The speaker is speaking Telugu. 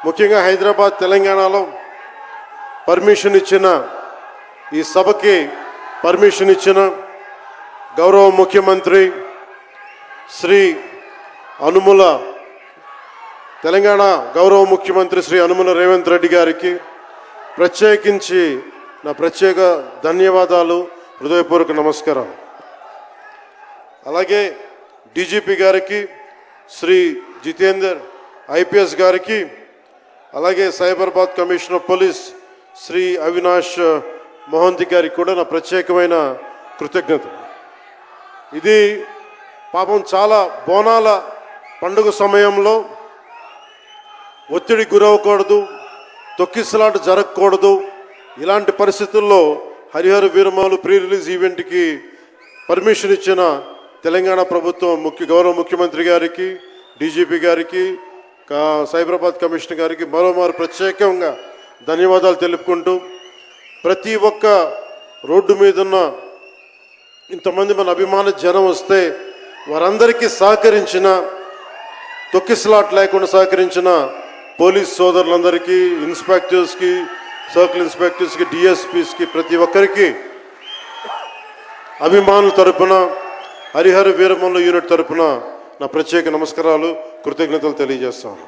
ముఖ్యంగా హైదరాబాద్ తెలంగాణలో పర్మిషన్ ఇచ్చిన ఈ సభకి పర్మిషన్ ఇచ్చిన గౌరవ ముఖ్యమంత్రి శ్రీ అనుముల తెలంగాణ గౌరవ ముఖ్యమంత్రి శ్రీ అనుముల రేవంత్ రెడ్డి గారికి ప్రత్యేకించి నా ప్రత్యేక ధన్యవాదాలు, హృదయపూర్వక నమస్కారం. అలాగే డీజీపీ గారికి, శ్రీ జితేందర్ ఐపీఎస్ గారికి, అలాగే సైబరాబాద్ కమిషనర్ పోలీస్ శ్రీ అవినాష్ మోహంతి గారికి కూడా నా ప్రత్యేకమైన కృతజ్ఞతలు. ఇది పాపం చాలా బోనాల పండుగ సమయంలో ఒత్తిడి గురవకూడదు, తొక్కిసలాట జరగకూడదు. ఇలాంటి పరిస్థితుల్లో హరిహర వీరమలు ప్రీ రిలీజ్ ఈవెంట్కి పర్మిషన్ ఇచ్చిన తెలంగాణ ప్రభుత్వం గౌరవ ముఖ్యమంత్రి గారికి, డీజీపీ గారికి, సైబరాబాద్ కమిషనర్ గారికి మరోమారు ప్రత్యేకంగా ధన్యవాదాలు తెలుపుకుంటూ, ప్రతి ఒక్క రోడ్డు మీద ఉన్న ఇంతమంది మన అభిమాన జనం వస్తే వారందరికీ సహకరించిన, తొక్కిసలాట్ లేకుండా సహకరించిన పోలీస్ సోదరులందరికీ, ఇన్స్పెక్టర్స్కి, సర్కిల్ ఇన్స్పెక్టర్స్కి, డిఎస్పీస్కి, ప్రతి ఒక్కరికి అభిమానుల తరపున, హరిహర వీరమల్లు యూనిట్ తరపున నా ప్రత్యేక నమస్కారాలు, కృతజ్ఞతలు తెలియజేస్తాను.